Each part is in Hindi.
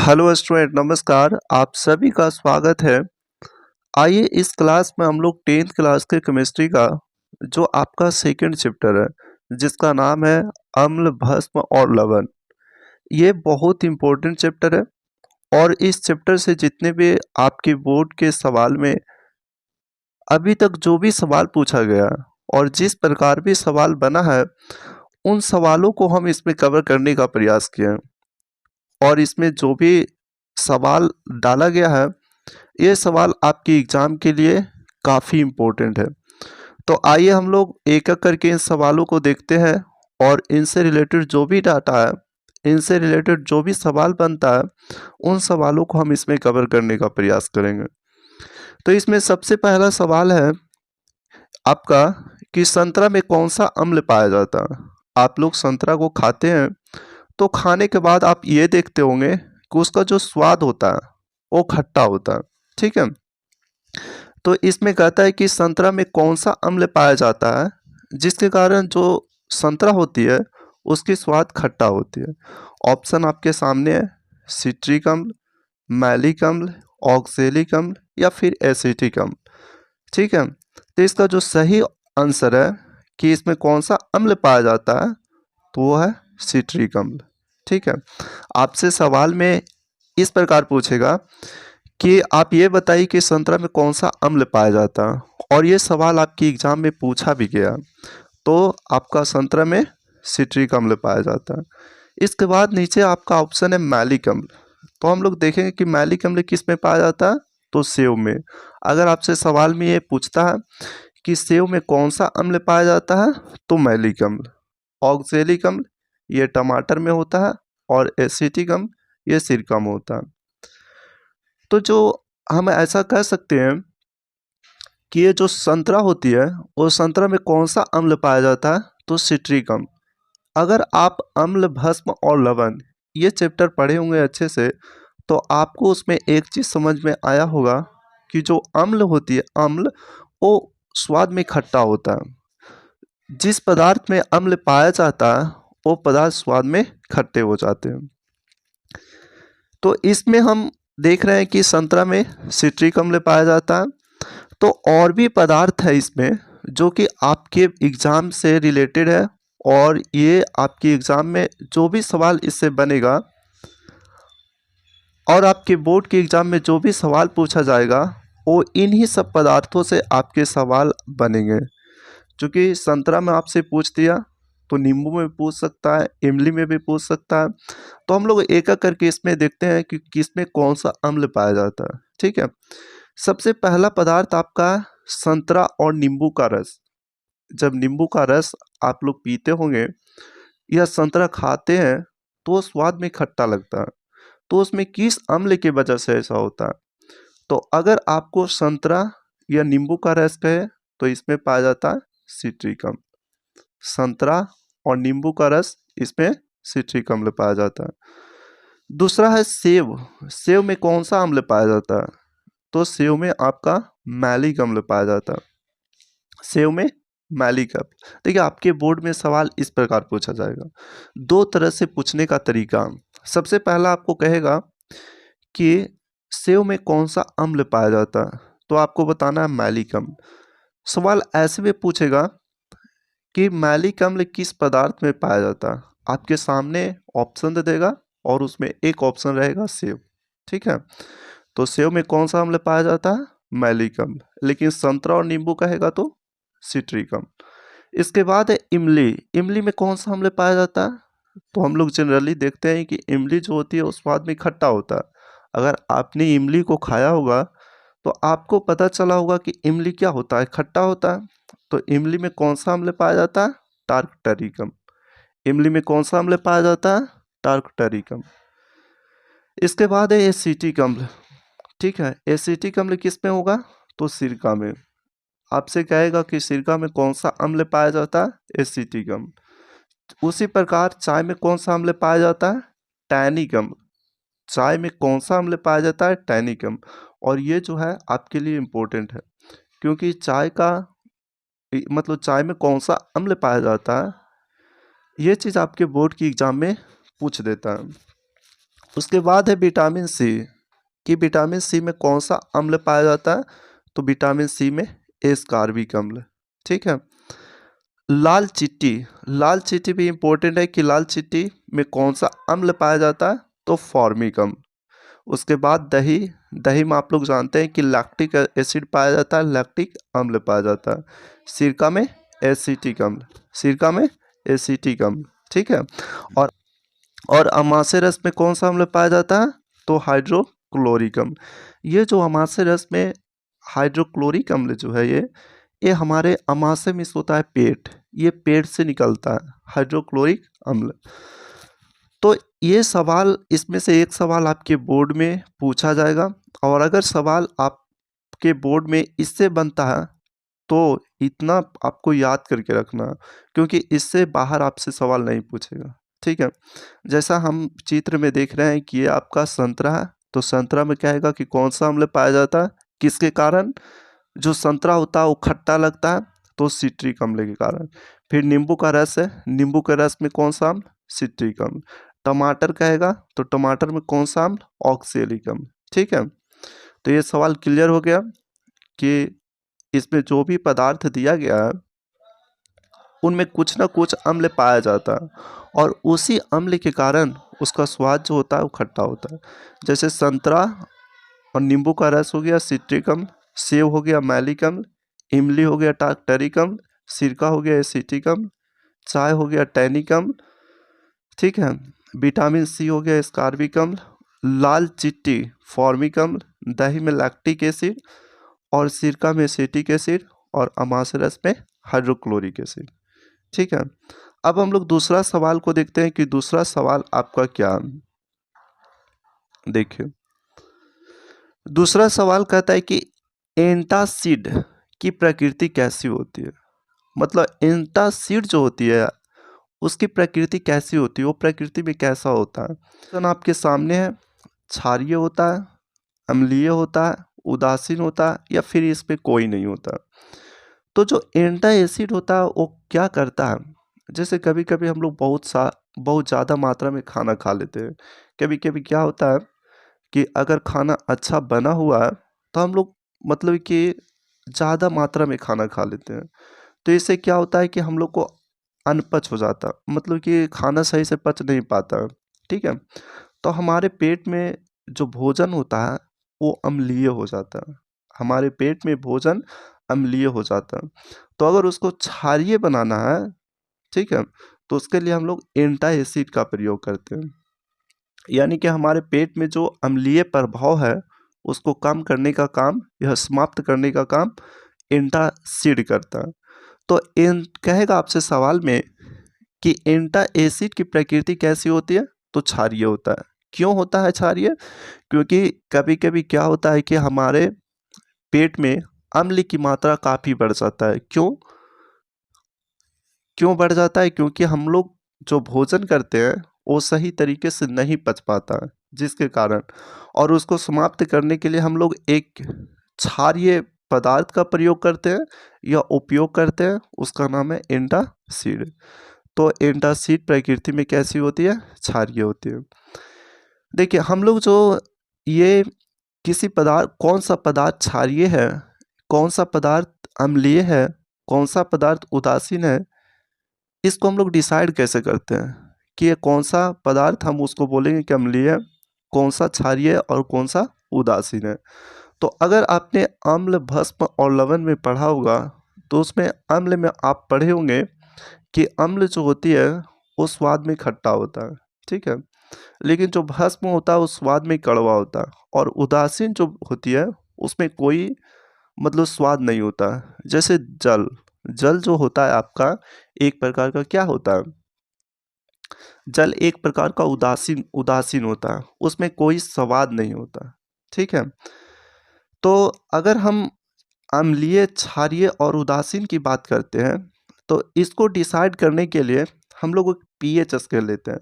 हेलो स्टूडेंट, नमस्कार। आप सभी का स्वागत है। आइए इस क्लास में हम लोग 10th क्लास के केमिस्ट्री का जो आपका सेकंड चैप्टर है जिसका नाम है अम्ल, भस्म और लवण। ये बहुत इम्पोर्टेंट चैप्टर है और इस चैप्टर से जितने भी आपके बोर्ड के सवाल में अभी तक जो भी सवाल पूछा गया और जिस प्रकार भी सवाल बना है उन सवालों को हम इसमें कवर करने का प्रयास किए हैं। और इसमें जो भी सवाल डाला गया है ये सवाल आपके एग्ज़ाम के लिए काफ़ी इम्पोर्टेंट है। तो आइए हम लोग एक एक करके इन सवालों को देखते हैं और इनसे रिलेटेड जो भी डाटा है, इनसे रिलेटेड जो भी सवाल बनता है उन सवालों को हम इसमें कवर करने का प्रयास करेंगे। तो इसमें सबसे पहला सवाल है आपका कि संतरा में कौन सा अम्ल पाया जाता है। आप लोग संतरा को खाते हैं तो खाने के बाद आप ये देखते होंगे कि उसका जो स्वाद होता है वो खट्टा होता है। ठीक है, तो इसमें कहता है कि संतरा में कौन सा अम्ल पाया जाता है जिसके कारण जो संतरा होती है उसकी स्वाद खट्टा होती है। ऑप्शन आपके सामने है, सिट्रिक अम्ल, मैलिक अम्ल, ऑक्जेलिक अम्ल या फिर एसिटिक अम्ल। ठीक है, तो इसका जो सही आंसर है कि इसमें कौन सा अम्ल पाया जाता है तो वो है सिट्रिक अम्ल। ठीक है, आपसे सवाल में इस प्रकार पूछेगा कि आप ये बताइए कि संतरा में कौन सा अम्ल पाया जाता है, और ये सवाल आपकी एग्जाम में पूछा भी गया तो आपका संतरा में सिट्रिक अम्ल पाया जाता है। इसके बाद नीचे आपका ऑप्शन है मैलिक अम्ल। तो हम लोग देखेंगे कि मैलिक अम्ल किस में पाया जाता है, तो सेव में। अगर आपसे सवाल में ये पूछता है कि सेव में कौन सा अम्ल पाया जाता है तो मैलिक अम्ल। ऑक्जेलिक अम्ल ये टमाटर में होता है और एसिटिक अम्ल ये सिरका में होता है। तो जो हम ऐसा कह सकते हैं कि ये जो संतरा होती है वो संतरा में कौन सा अम्ल पाया जाता है तो सिट्रिक अम्ल। अगर आप अम्ल, भस्म और लवण ये चैप्टर पढ़े होंगे अच्छे से तो आपको उसमें एक चीज़ समझ में आया होगा कि जो अम्ल होती है, अम्ल वो स्वाद में खट्टा होता है। जिस पदार्थ में अम्ल पाया जाता है वो पदार्थ स्वाद में खट्टे हो जाते हैं। तो इसमें हम देख रहे हैं कि संतरा में सिट्रिक अम्ल पाया जाता है। तो और भी पदार्थ है इसमें जो कि आपके एग्ज़ाम से रिलेटेड है और ये आपके एग्ज़ाम में जो भी सवाल इससे बनेगा और आपके बोर्ड के एग्ज़ाम में जो भी सवाल पूछा जाएगा वो इन्हीं सब पदार्थों से आपके सवाल बनेंगे। क्योंकि संतरा में आपसे पूछ दिया तो नींबू में भी पूछ सकता है, इमली में भी पूछ सकता है। तो हम लोग एक एक करके इसमें देखते हैं कि किसमें कौन सा अम्ल पाया जाता है। ठीक है, सबसे पहला पदार्थ आपका संतरा और नींबू का रस। जब नींबू का रस आप लोग पीते होंगे या संतरा खाते हैं तो वो स्वाद में खट्टा लगता है। तो उसमें किस अम्ल की वजह से ऐसा होता है, तो अगर आपको संतरा या नींबू का रस कहे तो इसमें पाया जाता है सिट्रिक अम्ल। संतरा और नींबू का रस, इसमें सिट्रिक अम्ल पाया जाता है। दूसरा है सेव। सेव में कौन सा अम्ल पाया जाता है, तो सेव में आपका मैलिक अम्ल पाया जाता है। सेव में मैलिक अम्ल। देखिए आपके बोर्ड में सवाल इस प्रकार पूछा जाएगा, दो तरह से पूछने का तरीका। सबसे पहला आपको कहेगा कि सेव में कौन सा अम्ल पाया जाता है, तो आपको बताना है मैलिक अम्ल। सवाल ऐसे भी पूछेगा कि मैलिक अम्ल किस पदार्थ में पाया जाता है। आपके सामने ऑप्शन दे देगा और उसमें एक ऑप्शन रहेगा सेव। ठीक है, तो सेव में कौन सा अम्ल पाया जाता है, मैलिक अम्ल। लेकिन संतरा और नींबू कहेगा तो सिट्रिक अम्ल। इसके बाद है इमली। इमली में कौन सा अम्ल पाया जाता है, तो हम लोग जनरली देखते हैं कि इमली जो होती है वो स्वाद में खट्टा होता है। अगर आपने इमली को खाया होगा तो आपको पता चला होगा कि इमली क्या होता है, खट्टा होता है। तो इमली में कौन सा अम्ल पाया जाता है, टार्टरिक अम्ल। इमली में कौन सा अम्ल पाया जाता है, टार्टरिक अम्ल। इसके बाद है एसिटिक अम्ल। ठीक है, एसिटिक अम्ल किस में होगा, तो सिरका में। आपसे कहेगा कि सिरका में कौन सा अम्ल पाया जाता है, एसिटिक अम्ल। उसी प्रकार चाय में कौन सा अम्ल पाया जाता है, टैनिक अम्ल। चाय में कौन सा अम्ल पाया जाता है, टैनिक अम्ल। और ये जो है आपके लिए इम्पोर्टेंट है क्योंकि चाय का मतलब चाय में कौन सा अम्ल पाया जाता है ये चीज़ आपके बोर्ड की एग्जाम में पूछ देता है। उसके बाद है विटामिन सी, कि विटामिन सी में कौन सा अम्ल पाया जाता है, तो विटामिन सी में एस्कॉर्बिक अम्ल। ठीक है। लाल चिट्टी, लाल चिट्टी भी इंपॉर्टेंट है कि लाल चिट्टी में कौन सा अम्ल पाया जाता है, तो फॉर्मिक अम्ल। उसके बाद दही, दही में आप लोग जानते हैं कि लैक्टिक एसिड पाया जाता है, लैक्टिक अम्ल पाया जाता है। सिरका में एसिटिक अम्ल, सिरका में एसिटिक अम्ल। ठीक है। और और अमाशय रस में कौन सा अम्ल पाया जाता है, तो हाइड्रोक्लोरिक अम्ल। ये जो अमाशय रस में हाइड्रोक्लोरिक अम्ल जो है, ये हमारे अमाशय में होता है पेट, ये पेट से निकलता है हाइड्रोक्लोरिक अम्ल। तो ये सवाल, इसमें से एक सवाल आपके बोर्ड में पूछा जाएगा, और अगर सवाल आपके बोर्ड में इससे बनता है तो इतना आपको याद करके रखना, क्योंकि इससे बाहर आपसे सवाल नहीं पूछेगा। ठीक है। जैसा हम चित्र में देख रहे हैं कि ये आपका संतरा है, तो संतरा में क्या है कि कौन सा अम्ल पाया जाता है, किसके कारण, जो संतरा होता है वो खट्टा लगता है, तो सिट्रिक अम्ल के कारण। फिर नींबू का रस है, नींबू के रस में कौन सा अम्ल, सिट्रिक अम्ल। टमाटर कहेगा तो टमाटर में कौन सा अम्ल, ऑक्सेलिक अम्ल। ठीक है। तो ये सवाल क्लियर हो गया कि इसमें जो भी पदार्थ दिया गया है उनमें कुछ ना कुछ अम्ल पाया जाता है, और उसी अम्ल के कारण उसका स्वाद जो होता है वो खट्टा होता है। जैसे संतरा और नींबू का रस हो गया सिट्रिक अम्ल, सेब हो गया मैलिक अम्ल, इमली हो गया टार्टरिक अम्ल, सिरका हो गया एसिटिक अम्ल, चाय हो गया टैनिक अम्ल। ठीक है। विटामिन सी हो गया एस्कॉर्बिक अम्ल, लाल चिट्टी फॉर्मिक अम्ल, दही में लैक्टिक एसिड, और सिरका में एसिटिक एसिड, और अमाशय रस में हाइड्रोक्लोरिक एसिड। ठीक है। अब हम लोग दूसरा सवाल को देखते हैं कि दूसरा सवाल आपका क्या है। देखिए, दूसरा सवाल कहता है कि एंटासिड की प्रकृति कैसी होती है। मतलब एंटासिड जो होती है उसकी प्रकृति कैसी होती है, वो प्रकृति में कैसा होता है। तो आपके सामने है, क्षारीय होता है, अम्लीय होता है, उदासीन होता है, या फिर इसमें कोई नहीं होता। तो जो एंटा एसिड होता है वो क्या करता है, जैसे कभी कभी हम लोग बहुत ज़्यादा मात्रा में खाना खा लेते हैं। कभी कभी क्या होता है कि अगर खाना अच्छा बना हुआ है तो हम लोग मतलब कि ज़्यादा मात्रा में खाना खा लेते हैं, तो इससे क्या होता है कि हम लोग को अनपच हो जाता है, मतलब कि खाना सही से पच नहीं पाता है। ठीक है। तो हमारे पेट में जो भोजन होता है वो अम्लीय हो जाता है, हमारे पेट में भोजन अम्लीय हो जाता है। तो अगर उसको क्षारीय बनाना है, ठीक है, तो उसके लिए हम लोग एंटा एसिड का प्रयोग करते हैं, यानी कि हमारे पेट में जो अम्लीय प्रभाव है उसको कम करने का काम, यह समाप्त करने का काम एंटासिड करता है। तो इन कहेगा आपसे सवाल में कि एंटा एसिड की प्रकृति कैसी होती है, तो क्षारीय होता है। क्यों होता है क्षारीय, क्योंकि कभी कभी क्या होता है कि हमारे पेट में अम्ल की मात्रा काफ़ी बढ़ जाता है। क्यों क्यों बढ़ जाता है, क्योंकि हम लोग जो भोजन करते हैं वो सही तरीके से नहीं पच पाता है, जिसके कारण, और उसको समाप्त करने के लिए हम लोग एक क्षारीय पदार्थ का प्रयोग करते हैं या उपयोग करते हैं, उसका नाम है एंटासिड। तो एंटासिड प्रकृति में कैसी होती है, क्षारीय होती है। देखिए हम लोग जो ये किसी पदार्थ, कौन सा पदार्थ क्षारीय है, कौन सा पदार्थ अम्लीय है, कौन सा पदार्थ उदासीन है, इसको हम लोग डिसाइड कैसे करते हैं कि ये कौन सा पदार्थ, हम उसको बोलेंगे कि अम्लीय है, कौन सा क्षारीय है, और कौन सा उदासीन है। तो अगर आपने अम्ल भस्म और लवण में पढ़ा होगा तो उसमें अम्ल में आप पढ़े होंगे कि अम्ल जो होती है वो स्वाद में खट्टा होता है। ठीक है। लेकिन जो भस्म होता है वो स्वाद में कड़वा होता है, और उदासीन जो होती है उसमें कोई मतलब स्वाद नहीं होता। जैसे जल, जल जो होता है आपका एक प्रकार का क्या होता है, जल एक प्रकार का उदासीन उदासीन होता है, उसमें कोई स्वाद नहीं होता। ठीक है। तो अगर हम अम्लीय, क्षारीय और उदासीन की बात करते हैं तो इसको डिसाइड करने के लिए हम लोग एक पीएच स्केल लेते हैं।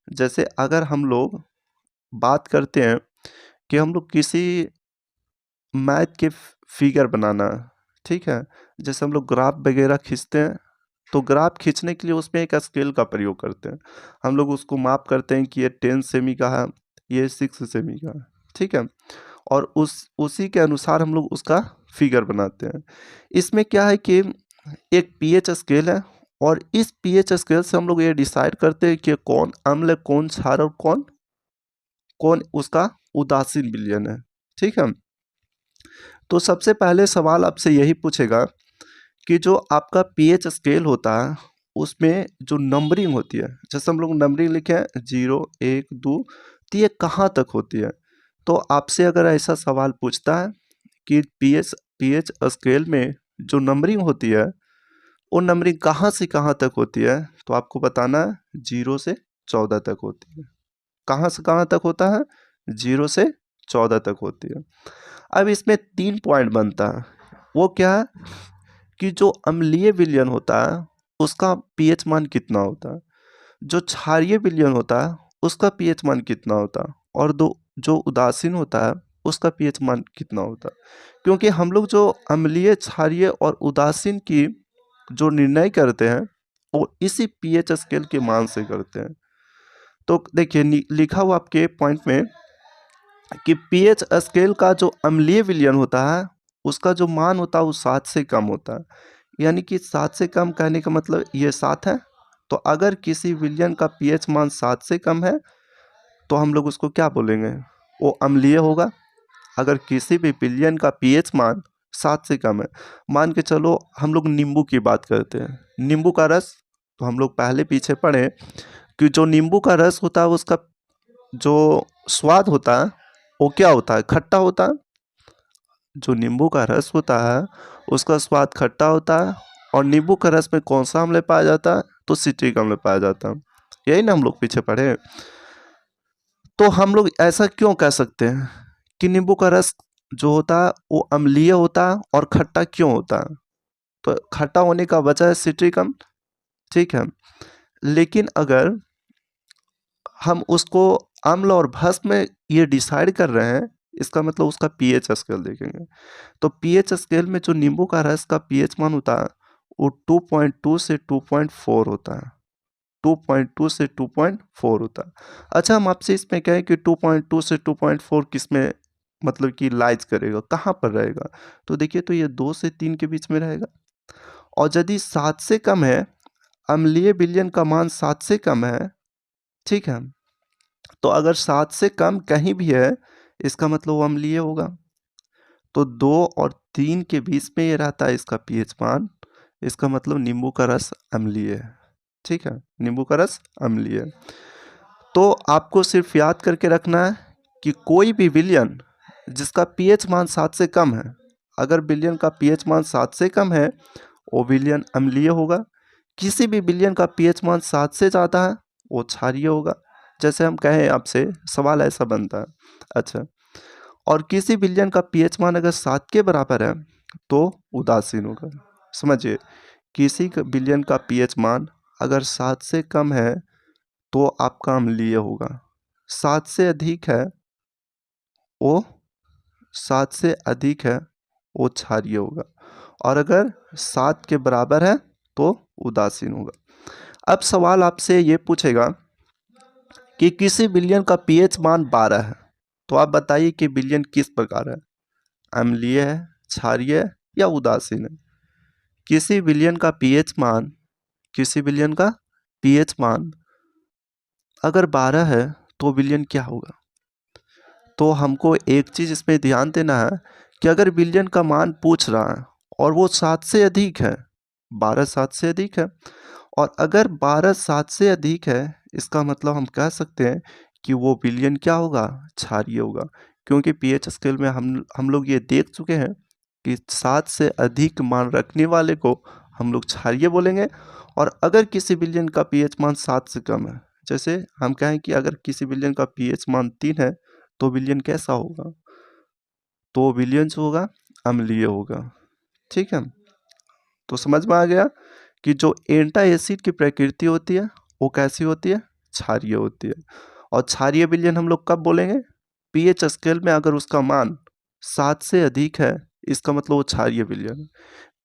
जैसे अगर हम लोग बात करते हैं कि हम लोग किसी मैथ के फिगर बनाना है, ठीक है, जैसे हम लोग ग्राफ वगैरह खींचते हैं, तो ग्राफ खींचने के लिए उसमें एक स्केल का प्रयोग करते हैं। हम लोग उसको माप करते हैं कि ये 10 सेमी का है, ये 6 सेमी का, ठीक है। और उसी के अनुसार हम लोग उसका फिगर बनाते हैं। इसमें क्या है कि एक पीएच स्केल है और इस पीएच स्केल से हम लोग ये डिसाइड करते हैं कि कौन अम्ल है, कौन क्षार और कौन कौन उसका उदासीन विलयन है, ठीक है। तो सबसे पहले सवाल आपसे यही पूछेगा कि जो आपका पीएच स्केल होता है उसमें जो नंबरिंग होती है, जैसे हम लोग नंबरिंग लिखे हैं 0 1 2, तो ये कहाँ तक होती है। तो आपसे अगर ऐसा सवाल पूछता है कि पीएच पीएच स्केल में जो नंबरिंग होती है वो नंबरिंग कहाँ से कहाँ तक होती है, तो आपको बताना है 0 से 14 तक होती है। कहाँ से कहाँ तक होता है, 0 से 14 तक होती है। अब इसमें 3 पॉइंट बनता है। वो क्या है कि जो अम्लीय विलयन होता है उसका पीएच मान कितना होता है, जो क्षारीय विलयन होता है उसका पीएच मान कितना होता है, और जो उदासीन होता है उसका पीएच मान कितना होता है। क्योंकि हम लोग जो अम्लीय, क्षारीय और उदासीन की जो निर्णय करते हैं वो इसी पीएच स्केल के मान से करते हैं। तो देखिए लिखा हुआ आपके पॉइंट में कि पीएच स्केल का जो अम्लीय विलयन होता है उसका जो मान होता है वो 7 से कम होता है। यानी कि 7 से कम कहने का मतलब ये 7 है। तो अगर किसी विलयन का पीएच मान 7 से कम है तो हम लोग उसको क्या बोलेंगे, वो अम्लीय होगा। अगर किसी भी विलयन का पीएच मान 7 से कम है, मान के चलो हम लोग नींबू की बात करते हैं, नींबू का रस, तो हम लोग पहले पीछे पढ़े कि जो नींबू का रस होता है उसका जो स्वाद होता है वो क्या होता है, खट्टा होता है। जो नींबू का रस होता है उसका स्वाद खट्टा होता है। और नींबू का रस में कौन सा अम्ल पाया जाता है, तो सिट्रिक अम्ल पाया जाता है। यही ना हम लोग पीछे पढ़े। तो हम लोग ऐसा क्यों कह सकते हैं कि नींबू का रस जो होता है वो अम्लीय होता है और खट्टा क्यों होता है, तो खट्टा होने का वजह है सिट्रिक अम्ल, ठीक है। लेकिन अगर हम उसको अम्ल और भस्म में ये डिसाइड कर रहे हैं, इसका मतलब उसका पीएच स्केल देखेंगे। तो पीएच स्केल में जो नींबू का रस का पीएच मान होता है वो 2.2 से 2.4 होता है। 2.2 से 2.4 होता है। अच्छा, हम आपसे इसमें कहें कि 2.2 से 2.4 किस में मतलब कि लाइज करेगा, कहाँ पर रहेगा, तो देखिए तो ये 2 से 3 के बीच में रहेगा। और यदि 7 से कम है, अम्लीय विलयन का मान 7 से कम है, ठीक है, तो अगर 7 से कम कहीं भी है इसका मतलब वो अम्लीय होगा। तो 2 और 3 के बीच में ये रहता है इसका पीएच मान, इसका मतलब नींबू का रस अम्लीय है, ठीक है, नींबू का रस अम्लीय है। तो आपको सिर्फ याद करके रखना है कि कोई भी विलयन जिसका पीएच मान 7 से कम है, अगर विलयन का पीएच मान 7 से कम है वो विलयन अम्लीय होगा। किसी भी विलयन का पीएच मान 7 से ज़्यादा है वो क्षारीय होगा। जैसे हम कहें आपसे सवाल ऐसा बनता है। अच्छा, और किसी विलयन का पीएच मान अगर 7 के बराबर है तो उदासीन होगा। समझिए, किसी विलयन का पीएच मान अगर 7 से कम है तो आपका अम्लीय होगा। 7 से अधिक है वो 7 से अधिक है वो क्षारीय होगा। और अगर 7 के बराबर है तो उदासीन होगा। अब सवाल आपसे ये पूछेगा कि किसी विलयन का पीएच मान 12 है, तो आप बताइए कि विलयन किस प्रकार है, अम्लीय है, क्षारीय है या उदासीन है। किसी विलयन का पीएच मान किसी विलयन का पीएच मान अगर 12 है तो विलयन क्या होगा। तो हमको एक चीज़ इसमें ध्यान देना है कि अगर विलयन का मान पूछ रहा है और वो 7 से अधिक है, 12 7 से अधिक है, और अगर 12 7 से अधिक है इसका मतलब हम कह सकते हैं कि वो विलयन क्या होगा, क्षारीय होगा। क्योंकि पीएच स्केल में हम लोग ये देख चुके हैं कि 7 से अधिक मान रखने वाले को हम लोग क्षारीय बोलेंगे। और अगर किसी विलयन का पीएच मान 7 से कम है, जैसे हम कहें कि अगर किसी विलयन का पीएच मान 3 है तो विलयन कैसा होगा, तो विलयन जो होगा अम्लीय होगा, ठीक है। तो समझ में आ गया कि जो एंटा एसिड की प्रकृति होती है वो कैसी होती है, क्षारीय होती है। और क्षारीय विलयन हम लोग कब बोलेंगे, पीएच स्केल में अगर उसका मान 7 से अधिक है इसका मतलब वो क्षारीय विलयन है।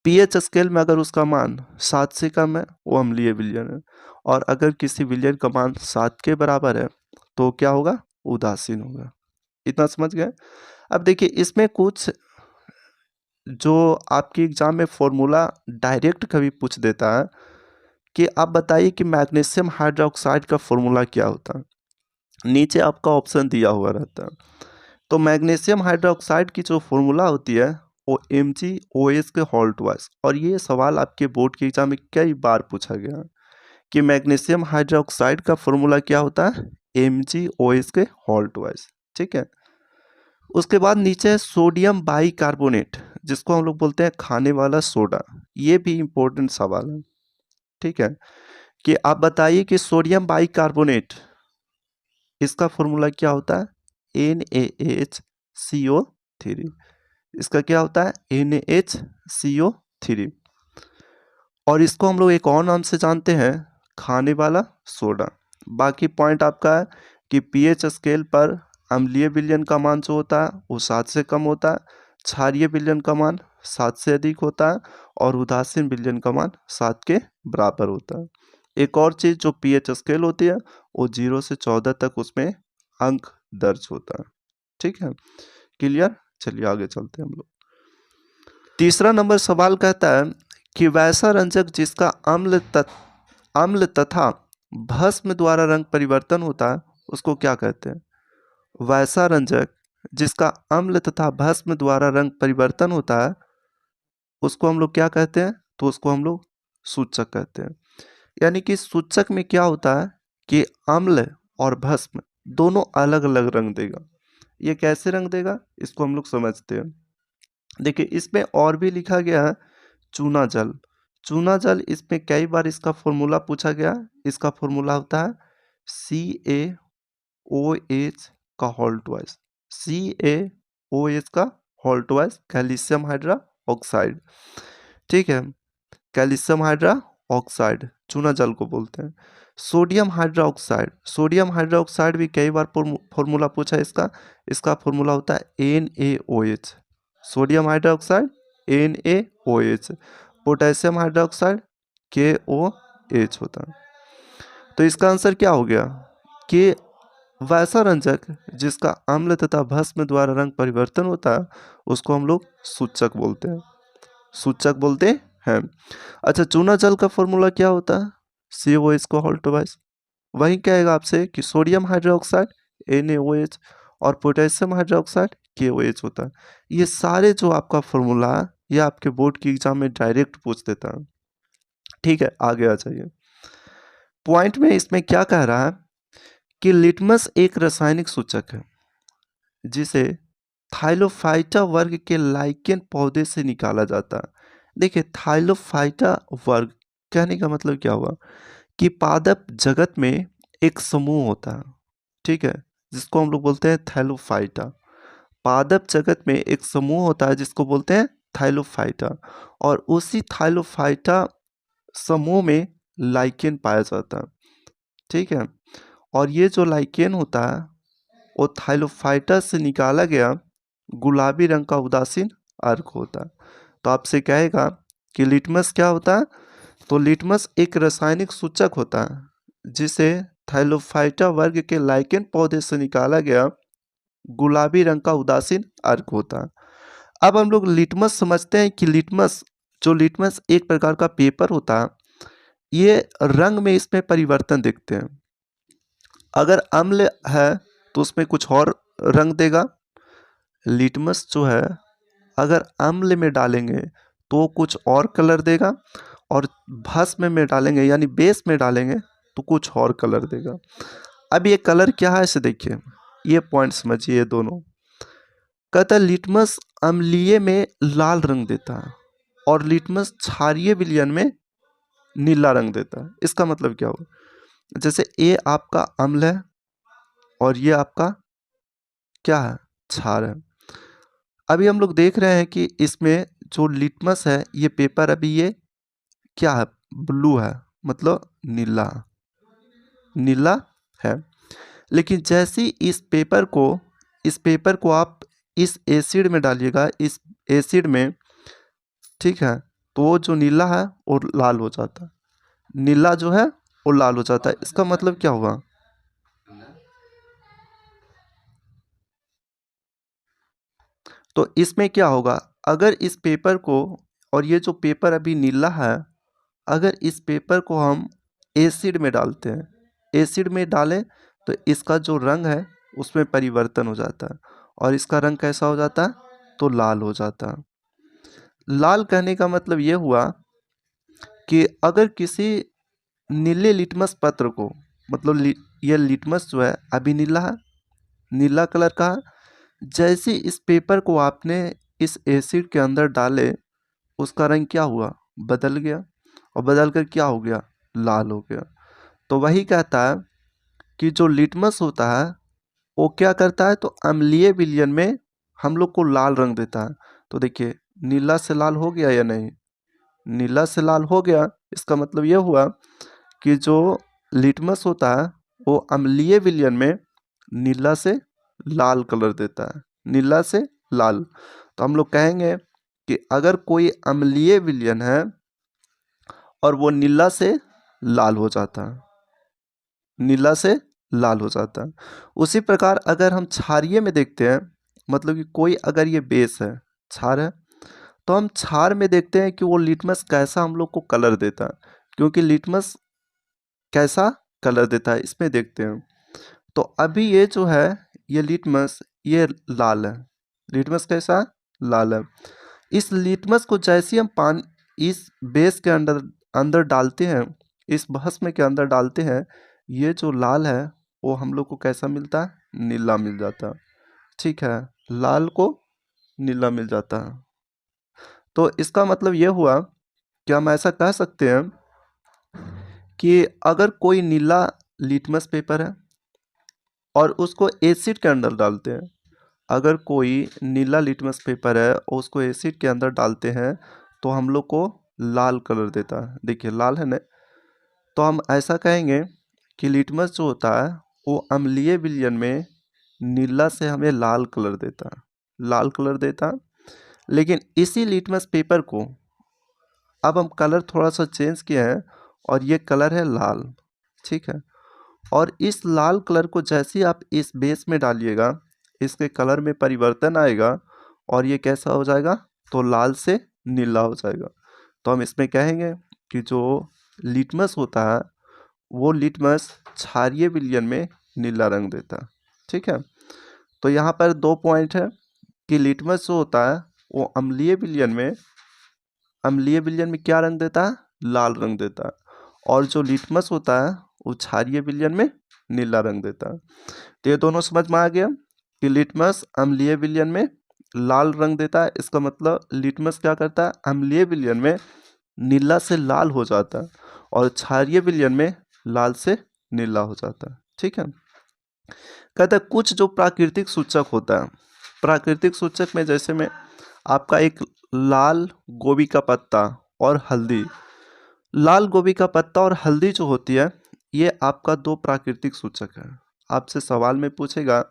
पीएच स्केल में अगर उसका मान 7 से कम है वो अम्लीय विलयन है। और अगर किसी विलयन का मान 7 के बराबर है तो क्या होगा, उदासीन होगा। इतना समझ गए। अब देखिए इसमें कुछ जो आपके एग्जाम में फॉर्मूला डायरेक्ट कभी पूछ देता है कि आप बताइए कि मैग्नीशियम हाइड्रोक्साइड का फॉर्मूला क्या होता है। नीचे आपका ऑप्शन दिया हुआ रहता है। तो मैग्नीशियम हाइड्रोक्साइड की जो फॉर्मूला होती है वो MgOH के होल ट्वाइस। और ये सवाल आपके बोर्ड के एग्जाम में कई बार पूछा गया है कि मैग्नीशियम हाइड्रोक्साइड का फॉर्मूला क्या होता है, MgOH के होल ट्वाइस। ठीक है। उसके बाद नीचे है सोडियम बाइकार्बोनेट, जिसको हम लोग बोलते हैं खाने वाला सोडा। ये भी इंपॉर्टेंट सवाल है। ठीक है, कि आप बताइए कि सोडियम बाइकार्बोनेट इसका फॉर्मूला क्या होता है, NaHCO3। इसका क्या होता है, NaHCO3। और इसको हम लोग एक और नाम से जानते हैं, खाने वाला सोडा। बाकी पॉइंट आपका है कि पीएच स्केल पर अम्लीय विलयन का मान जो होता है वो 7 से कम होता है, क्षारीय विलयन का मान 7 से अधिक होता है, और उदासीन विलयन का मान 7 के बराबर होता है। एक और चीज़ जो पीएच स्केल होती है वो 0 से 14 तक उसमें अंक दर्ज होता है। ठीक है, क्लियर। चलिए आगे चलते हैं हम लोग। तीसरा नंबर सवाल कहता है कि वैसा रंजक जिसका अम्ल तथा भस्म द्वारा रंग परिवर्तन होता है उसको क्या कहते हैं। वैसा रंजक जिसका अम्ल तथा भस्म द्वारा रंग परिवर्तन होता है उसको हम लोग क्या कहते हैं, तो उसको हम लोग सूचक कहते हैं। यानी कि सूचक में क्या होता है कि अम्ल और भस्म दोनों अलग अलग रंग देगा। ये कैसे रंग देगा इसको हम लोग समझते हैं। देखिए इसमें और भी लिखा गया है चूना जल। चूना जल इसमें कई बार इसका फॉर्मूला पूछा गया। इसका फॉर्मूला होता है CaOH का होल ट्वाइस। CaOH का whole twice calcium hydroxide. ठीक है, कैल्शियम हाइड्रा ऑक्साइड चूना जल को बोलते हैं। Sodium hydra oxide, sodium hydra oxide भी कई बार फॉर्मूला पूछा है इसका। इसका फॉर्मूला होता है NaOH। Sodium hydra oxide NaOH। Potassium hydra oxide KOH होता है। तो इसका आंसर क्या हो गया कि वैसा रंजक जिसका अम्ल तथा भस्म द्वारा रंग परिवर्तन होता है उसको हम लोग सूचक बोलते हैं। सूचक बोलते हैं। अच्छा, चूना जल का फॉर्मूला क्या होता है, CaOH को होल ट्वाइस। वही कहेगा आपसे कि सोडियम हाइड्रोक्साइड NaOH और पोटेशियम हाइड्रोक्साइड KOH होता है। ये सारे जो आपका फॉर्मूला है ये आपके बोर्ड की एग्जाम में डायरेक्ट पूछ देता है। ठीक है, आगे आ जाइए। पॉइंट में इसमें क्या कह रहा है कि लिटमस एक रासायनिक सूचक है जिसे थाइलोफाइटा वर्ग के लाइकेन पौधे से निकाला जाता है। देखिए थाइलोफाइटा वर्ग कहने का मतलब क्या हुआ कि पादप जगत में एक समूह होता है। ठीक है, जिसको हम लोग बोलते हैं थाइलोफाइटा। पादप जगत में एक समूह होता है जिसको बोलते हैं थाइलोफाइटा, और उसी थाइलोफाइटा समूह में लाइकेन पाया जाता है। ठीक है, और ये जो लाइकेन होता है वो थाइलोफाइटा से निकाला गया गुलाबी रंग का उदासीन अर्क होता है। तो आपसे कहेगा कि लिटमस क्या होता है, तो लिटमस एक रासायनिक सूचक होता है जिसे थाइलोफाइटा वर्ग के लाइकेन पौधे से निकाला गया गुलाबी रंग का उदासीन अर्क होता है। अब हम लोग लिटमस समझते हैं कि लिटमस एक प्रकार का पेपर होता है। ये रंग में इसमें परिवर्तन देखते हैं। अगर अम्ल है तो उसमें कुछ और रंग देगा। लिटमस जो है अगर अम्ल में डालेंगे तो कुछ और कलर देगा, और भस्म में डालेंगे यानी बेस में डालेंगे तो कुछ और कलर देगा। अब ये कलर क्या है इसे देखिए, ये पॉइंट समझिए। ये दोनों कहता है लिटमस अम्लीय में लाल रंग देता है और लिटमस क्षारीय विलयन में नीला रंग देता है। इसका मतलब क्या हुआ, जैसे ये आपका अम्ल है और ये आपका क्या है, क्षार है। अभी हम लोग देख रहे हैं कि इसमें जो लिटमस है ये पेपर अभी ये क्या है, ब्लू है, मतलब नीला नीला है। लेकिन जैसे इस पेपर को आप इस एसिड में डालिएगा, इस एसिड में, ठीक है, तो वो जो नीला है वो लाल हो जाता है। नीला जो है वो लाल हो जाता है। इसका मतलब क्या हुआ, तो इसमें क्या होगा, अगर इस पेपर को, और ये जो पेपर अभी नीला है, अगर इस पेपर को हम एसिड में डालते हैं, एसिड में डालें तो इसका जो रंग है उसमें परिवर्तन हो जाता है, और इसका रंग कैसा हो जाता है, तो लाल हो जाता है। लाल कहने का मतलब ये हुआ कि अगर किसी नीले लिटमस पत्र को, मतलब ये लिटमस जो है अभी नीला है, नीला कलर का है, जैसे इस पेपर को आपने इस एसिड के अंदर डाले, उसका रंग क्या हुआ, बदल गया, और बदल कर क्या हो गया, लाल हो गया। तो वही कहता है कि जो लिटमस होता है वो क्या करता है, तो अम्लीय विलयन में हम लोग को लाल रंग देता है। तो देखिए नीला से लाल हो गया या नहीं, नीला से लाल हो गया। इसका मतलब ये हुआ कि जो लिटमस होता है वो अम्लीय विलयन में नीला से लाल कलर देता है, नीला से लाल। तो हम लोग कहेंगे कि अगर कोई अम्लीय विलयन है और वो नीला से लाल हो जाता है, नीला से लाल हो जाता है। उसी प्रकार अगर हम क्षारीय में देखते हैं, मतलब कि कोई अगर ये बेस है, क्षार है, तो हम क्षार में देखते हैं कि वो लिटमस कैसा हम लोग को कलर देता है, क्योंकि लिटमस कैसा कलर देता है इसमें देखते हैं। तो अभी ये जो है, ये लिटमस, ये लाल है, लिटमस कैसा, लाल है। इस लिटमस को जैसे हम पानी इस बेस के अंदर अंदर डालते हैं, इस भस्म के अंदर डालते हैं, ये जो लाल है वो हम लोग को कैसा मिलता है, नीला मिल जाता है। ठीक है, लाल को नीला मिल जाता है। तो इसका मतलब ये हुआ कि हम ऐसा कह सकते हैं कि अगर कोई नीला लिटमस पेपर है और उसको एसिड के अंदर डालते हैं, अगर कोई नीला लिटमस पेपर है और उसको एसिड के अंदर डालते हैं तो हम लोग को लाल कलर देता है। देखिए लाल है ना, तो हम ऐसा कहेंगे कि लिटमस जो होता है वो अम्लीय विलयन में नीला से हमें लाल कलर देता है, लाल कलर देता है। लेकिन इसी लिटमस पेपर को अब हम कलर थोड़ा सा चेंज किए हैं और ये कलर है लाल। ठीक है, और इस लाल कलर को जैसे ही आप इस बेस में डालिएगा, इसके कलर में परिवर्तन आएगा और ये कैसा हो जाएगा, तो लाल से नीला हो जाएगा। तो हम इसमें कहेंगे कि जो लिटमस होता है वो लिटमस क्षारीय विलयन में नीला रंग देता है। ठीक है, तो यहाँ पर 2 पॉइंट है कि लिटमस जो होता है वो अम्लीय विलयन में क्या रंग देता है, लाल रंग देता है, और जो लिटमस होता है वो क्षारीय विलयन में नीला रंग देता है। तो ये दोनों समझ में आ गया कि लिटमस अम्लीय विलयन में लाल रंग देता है, इसका मतलब लिटमस क्या करता है, अम्लीय विलयन में नीला से लाल हो जाता है और क्षारीय विलयन में लाल से नीला हो जाता है। ठीक है, कहता है कुछ जो प्राकृतिक सूचक होता है, प्राकृतिक सूचक में जैसे में आपका एक लाल गोभी का पत्ता और हल्दी, लाल गोभी का पत्ता और हल्दी जो होती है ये आपका 2 प्राकृतिक सूचक है। आपसे सवाल में पूछेगा,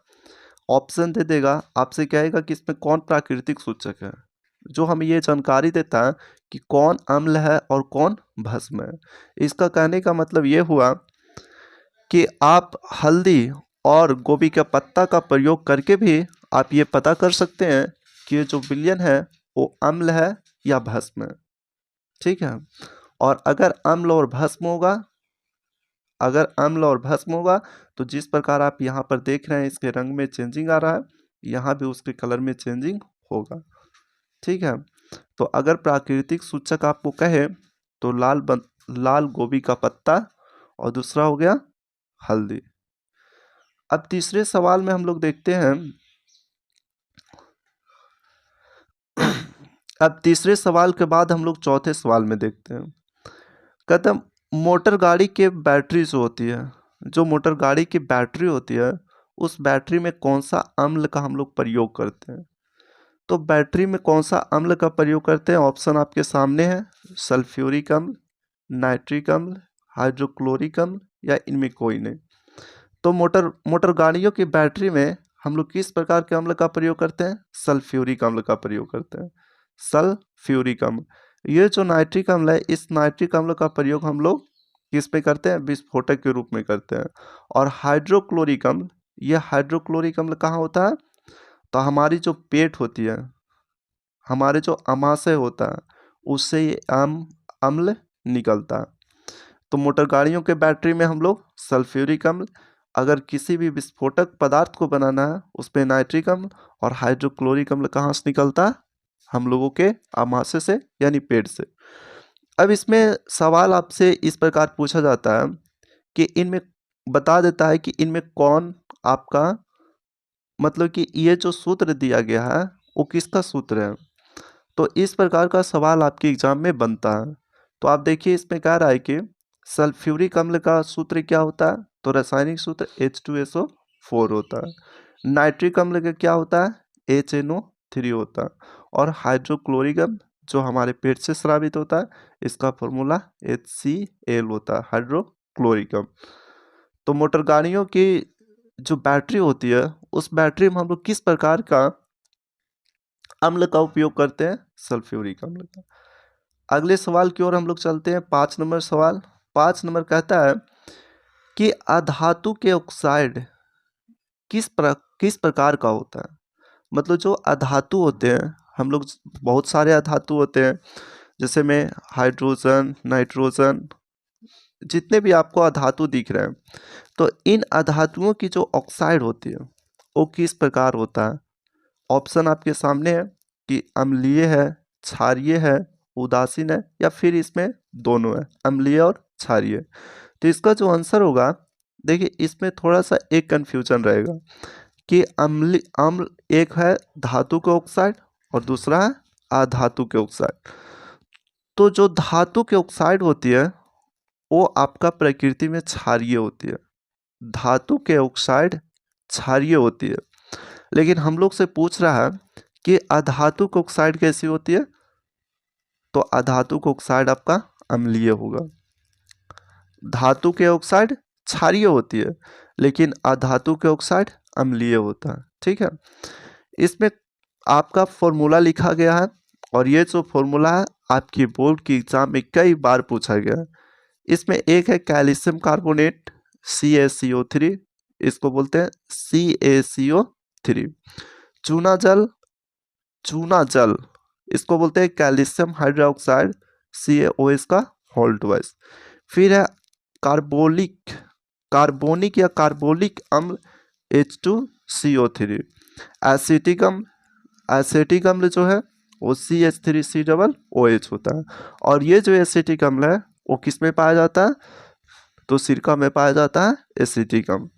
ऑप्शन दे देगा, आपसे कहेगा कि इसमें कौन प्राकृतिक सूचक है, जो हमें ये जानकारी देता है कि कौन अम्ल है और कौन भस्म है। इसका कहने का मतलब ये हुआ कि आप हल्दी और गोभी का पत्ता का प्रयोग करके भी आप ये पता कर सकते हैं कि ये जो विलयन है वो अम्ल है या भस्म है। ठीक है, और अगर अम्ल और भस्म होगा, अगर अम्ल और भस्म होगा तो जिस प्रकार आप यहाँ पर देख रहे हैं इसके रंग में चेंजिंग आ रहा है, यहाँ भी उसके कलर में चेंजिंग होगा। ठीक है, तो अगर प्राकृतिक सूचक आपको कहे तो लाल गोभी का पत्ता और दूसरा हो गया हल्दी। अब तीसरे सवाल में हम लोग देखते हैं, अब तीसरे सवाल के बाद हम लोग चौथे सवाल में देखते हैं। कहते हैं मोटर गाड़ी के बैटरी जो होती है, जो मोटर गाड़ी की बैटरी होती है उस बैटरी में कौन सा अम्ल का हम लोग प्रयोग करते हैं। तो बैटरी में कौन सा अम्ल का प्रयोग करते हैं, ऑप्शन आपके सामने है, सल्फ्यूरिक अम्ल, नाइट्रिक अम्ल, हाइड्रोक्लोरिक अम्ल या इनमें कोई नहीं। तो मोटर गाड़ियों की बैटरी में हम लोग किस प्रकार के अम्ल का प्रयोग करते हैं, सल्फ्यूरिक अम्ल का प्रयोग करते हैं, सल्फ्यूरिक अम्ल। ये जो नाइट्रिक अम्ल है, इस नाइट्रिक अम्ल का प्रयोग हम लोग किस पे करते हैं, विस्फोटक के रूप में करते हैं। और हाइड्रोक्लोरिक अम्ल, ये हाइड्रोक्लोरिक अम्ल कहाँ होता है, तो हमारी जो पेट होती है, हमारे जो अमाशय होता है, उससे ये अम्ल निकलता है। तो मोटर गाड़ियों के बैटरी में हम लोग सल्फ्यूरिक अम्ल, अगर किसी भी विस्फोटक पदार्थ को बनाना है उसमें नाइट्रिक अम्ल और हाइड्रोक्लोरिक अम्ल कहाँ से निकलता है? हम लोगों के आमाशय से यानी पेट से। अब इसमें सवाल आपसे इस प्रकार पूछा जाता है कि इनमें बता देता है कि इनमें कौन आपका मतलब कि ये जो सूत्र दिया गया है वो किसका सूत्र है। तो इस प्रकार का सवाल आपके एग्जाम में बनता है। तो आप देखिए इसमें कह रहा है कि सल्फ्यूरिक अम्ल का सूत्र क्या होता है, तो रासायनिक सूत्र H2SO4 होता है। नाइट्रिक अम्ल का क्या होता है, HNO3 होता है। और हाइड्रोक्लोरिक अम्ल जो हमारे पेट से स्रावित होता है, इसका फॉर्मूला HCl होता है, हाइड्रोक्लोरिक अम्ल। तो मोटर गाड़ियों की जो बैटरी होती है उस बैटरी में हम लोग किस प्रकार का अम्ल का उपयोग करते हैं, सल्फ्यूरिक अम्ल का। अगले सवाल की ओर हम लोग चलते हैं, 5 नंबर सवाल। 5 नंबर कहता है कि अधातु के ऑक्साइड किस प्रकार का होता है। मतलब जो अधातु होते हैं, हम लोग बहुत सारे अधातु होते हैं, जैसे में हाइड्रोजन, नाइट्रोजन, जितने भी आपको अधातु दिख रहे हैं, तो इन अधातुओं की जो ऑक्साइड होती है वो किस प्रकार होता है। ऑप्शन आपके सामने है कि अम्लीय है, क्षारीय है, उदासीन है, या फिर इसमें दोनों है, अम्लीय और क्षारीय। तो इसका जो आंसर होगा, देखिए इसमें थोड़ा सा एक कंफ्यूजन रहेगा कि अम्ल एक है धातु के ऑक्साइड और दूसरा है अधातु के ऑक्साइड। तो जो धातु के ऑक्साइड होती है वो आपका प्रकृति में क्षारीय होती है। धातु के ऑक्साइड क्षारीय होती है, लेकिन हम लोग से पूछ रहा है कि अधातु के ऑक्साइड कैसी होती है, तो अधातु के ऑक्साइड आपका अम्लीय होगा। धातु के ऑक्साइड क्षारीय होती है, लेकिन अधातु के ऑक्साइड अम्लीय होता है। ठीक है, इसमें आपका फॉर्मूला लिखा गया है, और ये जो फॉर्मूला है आपकी बोर्ड की एग्जाम में कई बार पूछा गया है। इसमें एक है कैल्शियम कार्बोनेट CaCO3, इसको बोलते हैं CaCO3। चूना जल इसको बोलते हैं कैल्शियम हाइड्रोक्साइड CaOH का होल ट्वाइस। फिर है कार्बोनिक या कार्बोलिक अम्ल H2CO3। एसिटिक अम्ल जो है वो CH3COOH होता है। और ये जो एसिटिक अम्ल है वो किस में पाया जाता है, तो सिरका में पाया जाता है एसिटिक अम्ल।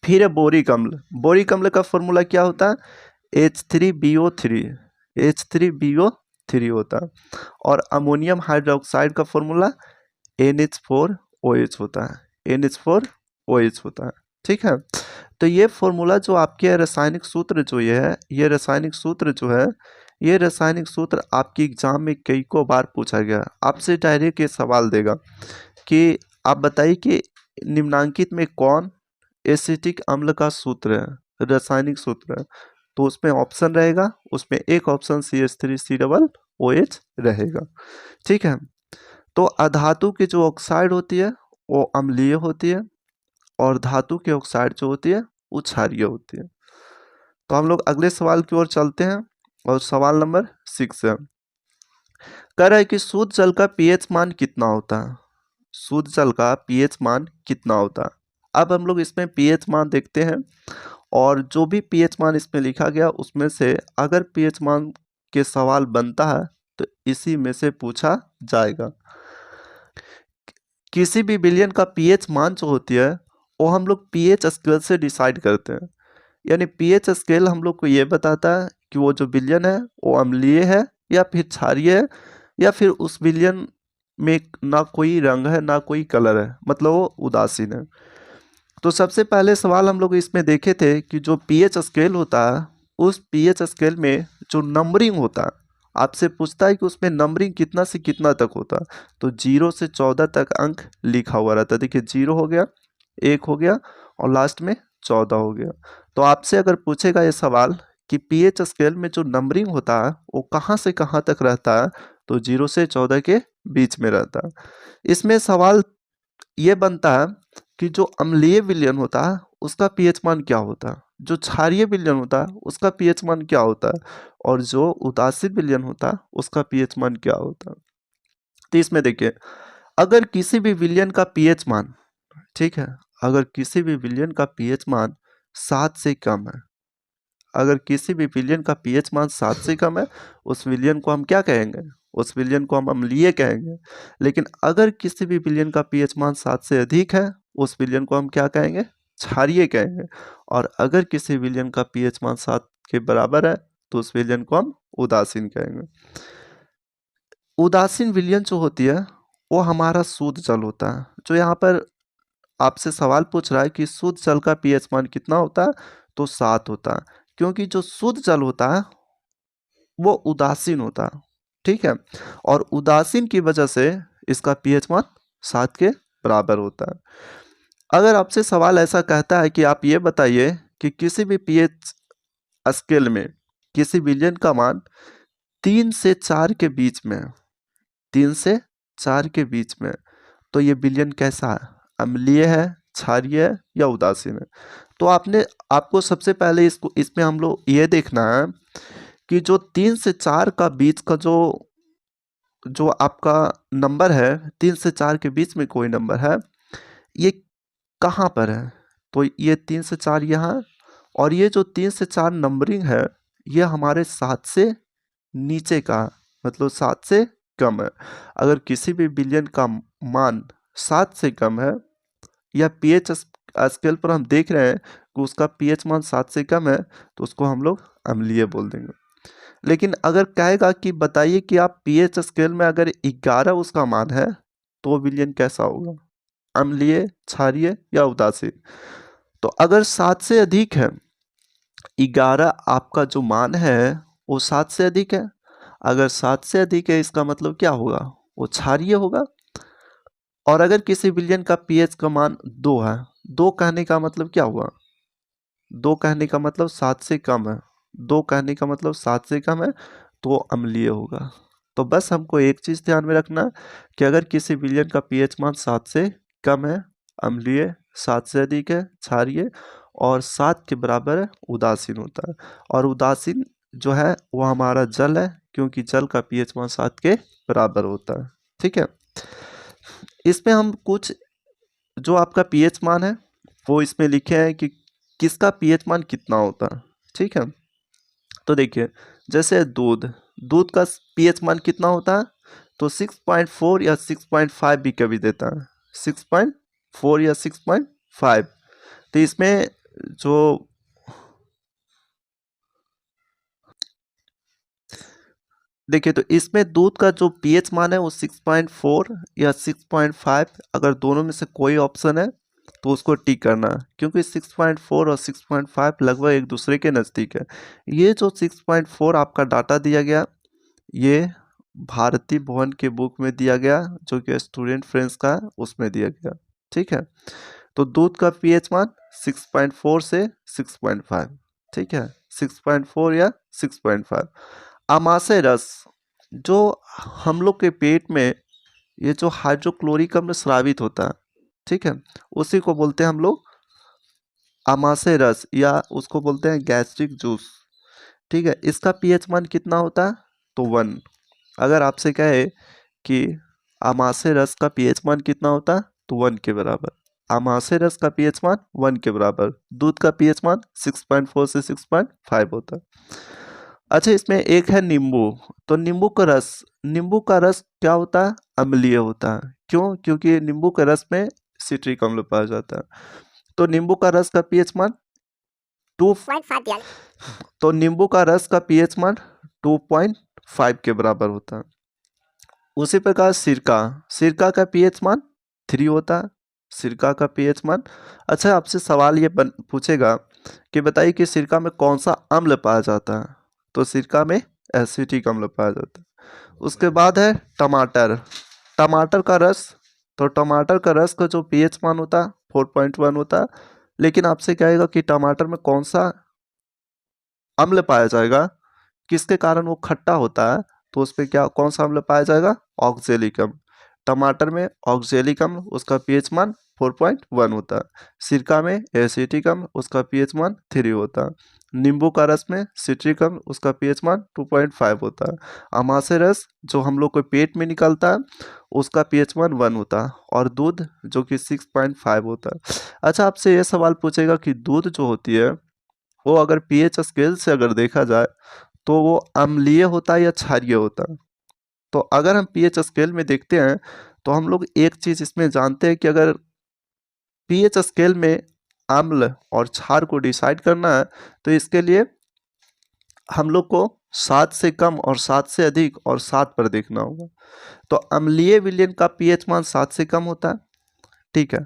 फिर है बोरिक अम्ल। बोरिक अम्ल का फॉर्मूला क्या होता है, H3BO3 होता है। और अमोनियम हाइड्रोक्साइड का फॉर्मूला NH4OH होता है, NH4OH होता है। ठीक है, तो ये फॉर्मूला जो आपके रासायनिक सूत्र जो ये है, ये रासायनिक सूत्र आपकी एग्जाम में कई को बार पूछा गया। आपसे डायरेक्ट ये सवाल देगा कि आप बताइए कि निम्नांकित में कौन एसिटिक अम्ल का सूत्र है, रासायनिक सूत्र है। तो उसमें ऑप्शन रहेगा, उसमें एक ऑप्शन CH3COOH रहेगा। ठीक है, तो अधातु की जो ऑक्साइड होती है वो अम्लीय होती है, और धातु की ऑक्साइड जो होती है वो क्षारीय होती है। तो हम लोग अगले सवाल की ओर चलते हैं, और सवाल नंबर 6 है। कह रहा है कि शुद्ध जल का पीएच मान कितना होता है। शुद्ध जल का पीएच मान कितना होता है। अब हम लोग इसमें पीएच मान देखते हैं, और जो भी पीएच मान इसमें लिखा गया उसमें से अगर पीएच मान के सवाल बनता है तो इसी में से पूछा जाएगा। किसी भी विलयन का पीएच मान जो होती है वो हम लोग पीएच स्केल से डिसाइड करते हैं। यानी पीएच स्केल हम लोग को ये बताता है कि वो जो विलयन है वो अम्लीय है या फिर क्षारीय है, या फिर उस विलयन में ना कोई रंग है ना कोई कलर है, मतलब वो उदासीन है। तो सबसे पहले सवाल हम लोग इसमें देखे थे कि जो पीएच स्केल होता है उस पीएच स्केल में जो नंबरिंग होता है, आपसे पूछता है कि उसमें नंबरिंग कितना से कितना तक होता है। तो 0 से 14 तक अंक लिखा हुआ रहता है। देखिए 0 हो गया, 1 हो गया, और लास्ट में 14 हो गया। तो आपसे अगर पूछेगा ये सवाल कि पीएच स्केल में जो नंबरिंग होता है वो कहाँ से कहाँ तक रहता है, तो 0 से 14 के बीच में रहता है। इसमें सवाल ये बनता है कि जो अम्लीय विलयन होता है उसका पीएच मान क्या होता है। जो क्षारीय विलयन होता है उसका पीएच मान क्या होता है और जो उदासीन विलयन होता है उसका पीएच मान क्या होता है। तो इसमें देखिए, अगर किसी भी विलयन का पीएच मान, ठीक है, अगर किसी भी विलयन का पीएच मान 7 से कम है, अगर किसी भी विलयन का पीएच मान 7 से कम है, उस विलयन को हम क्या कहेंगे, उस विलयन को हम अम्लीय कहेंगे। लेकिन अगर किसी भी विलयन का पीएच मान 7 से अधिक है, उस विलयन को हम क्या कहेंगे, क्षारीय कहेंगे। और अगर किसी विलयन का पीएच मान 7 के बराबर है तो उस विलयन को हम उदासीन कहेंगे। उदासीन विलयन जो होती है वो हमारा शुद्ध जल होता है। जो यहाँ पर आपसे सवाल पूछ रहा है कि शुद्ध जल का पीएच मान कितना होता है, तो 7 होता है, क्योंकि जो शुद्ध जल होता है वो उदासीन होता है, ठीक है। और उदासीन की वजह से इसका पीएच मान 7 के बराबर होता है। अगर आपसे सवाल ऐसा कहता है कि आप ये बताइए कि किसी भी पीएच स्केल में किसी विलयन का मान 3 से 4 के बीच में, 3 से 4 के बीच में, तो ये विलयन कैसा है, अम्लीय है, क्षारीय है या उदासीन है। तो आपको सबसे पहले इसमें हम लोग ये देखना है कि जो 3 से 4 का बीच का जो आपका नंबर है, 3 से 4 के बीच में कोई नंबर है, ये कहाँ पर है, तो ये 3 से 4 यहाँ, और ये जो 3 से 4 नंबरिंग है ये हमारे 7 से नीचे का, मतलब 7 से कम है। अगर किसी भी विलयन का मान 7 से कम है या पीएच स्केल पर हम देख रहे हैं कि उसका पीएच मान 7 से कम है, तो उसको हम लोग अम्लीय बोल देंगे। लेकिन अगर कहेगा कि बताइए कि आप पीएच स्केल में अगर 11 उसका मान है तो विलयन कैसा होगा, अम्लीय, क्षारीय या उदासीन। तो अगर 7 से अधिक है, 11 आपका जो मान है वो 7 से अधिक है, अगर 7 से अधिक है इसका मतलब क्या होगा, वो क्षारीय होगा। और अगर किसी विलयन का पीएच का मान 2 है, 2 कहने का मतलब क्या हुआ, 2 कहने का मतलब 7 से कम है, 2 कहने का मतलब 7 से कम है, तो वो अम्लीय होगा। तो बस हमको एक चीज़ ध्यान में रखना कि अगर किसी विलयन का पीएच मान 7 से कम है अम्लीय, 7 से अधिक है क्षारीय, और 7 के बराबर है उदासीन होता है। और उदासीन जो है वो हमारा जल है, क्योंकि जल का पीएच मान 7 के बराबर होता है, ठीक है। इसमें हम कुछ जो आपका पीएच मान है वो इसमें लिखे हैं कि किसका पीएच मान कितना होता है, ठीक है। तो देखिए, जैसे दूध का पीएच मान कितना होता है, तो 6.4 या 6.5 भी कभी देता है, 6.4 या 6.5। तो इसमें जो देखिए, तो इसमें दूध का जो पीएच मान है वो 6.4 या 6.5, अगर दोनों में से कोई ऑप्शन है तो उसको टिक करना, क्योंकि 6.4 और 6.5 लगभग एक दूसरे के नज़दीक है। ये जो 6.4 आपका डाटा दिया गया, ये भारती भवन के बुक में दिया गया, जो कि स्टूडेंट फ्रेंड्स का उसमें दिया गया, ठीक है। तो दूध का पीएच मान 6.4 से 6.5, ठीक है, 6.4 या 6.5। आमाशय रस, जो हम लोग के पेट में ये जो हाइड्रोक्लोरिक अम्ल स्रावित होता है, ठीक है, उसी को बोलते हैं हम लोग आमाशय रस, या उसको बोलते हैं गैस्ट्रिक जूस, ठीक है। इसका पीएच मान कितना होता है, तो 1। अगर आपसे कहे कि आमाशय रस का पीएच मान कितना होता है, तो 1 के बराबर। आमाशय रस का पीएच मान 1 के बराबर, दूध का पीएच मान 6.4 से 6.5 होता है। अच्छा, इसमें एक है नींबू। तो नींबू का रस क्या होता है, अम्लीय होता है। क्यों, क्योंकि नींबू के रस में सिट्रिक अम्ल पाया जाता है। तो नींबू का रस का पीएच मान 2.5 दिया, तो नींबू का रस का पीएच मान 2.5 के बराबर होता है। उसी प्रकार सिरका का पीएच मान 3 होता है, सिरका का पीएच मान। अच्छा, आपसे सवाल ये पूछेगा कि बताइए कि सिरका में कौन सा अम्ल पाया जाता है, तो सिरका में एसिटिक अम्ल पाया जाता है। उसके बाद है टमाटर का रस। तो टमाटर का रस का जो पीएच मान होता है 4.1 होता है। लेकिन आपसे कहेगा कि टमाटर में कौन सा अम्ल पाया जाएगा, किसके कारण वो खट्टा होता है, तो उस पर कौन सा अम्ल पाया जाएगा, ऑक्जेलिक अम्ल। टमाटर में ऑक्जेलिक अम्ल, उसका पीएच मान 4.1 होता है। सिरका में एसिटिक अम्ल उसका पीएच मान 3 होता है। नींबू का रस में सिट्रिक अम्ल उसका पीएच मान 2.5 होता है। अमाशय रस जो हम लोग को पेट में निकलता है उसका पीएच मान 1 होता है। और दूध जो कि 6.5 होता है। अच्छा, आपसे ये सवाल पूछेगा कि दूध जो होती है वो अगर पीएच स्केल से अगर देखा जाए तो वो अम्लीय होता है या क्षारीय होता है। तो अगर हम पीएच स्केल में देखते हैं तो हम लोग एक चीज इसमें जानते हैं कि अगर पीएच स्केल में अम्ल और क्षार को डिसाइड करना है तो इसके लिए हम लोग को 7 से कम और 7 से अधिक और 7 पर देखना होगा। तो अम्लीय विलयन का पीएच मान 7 से कम होता है, ठीक है।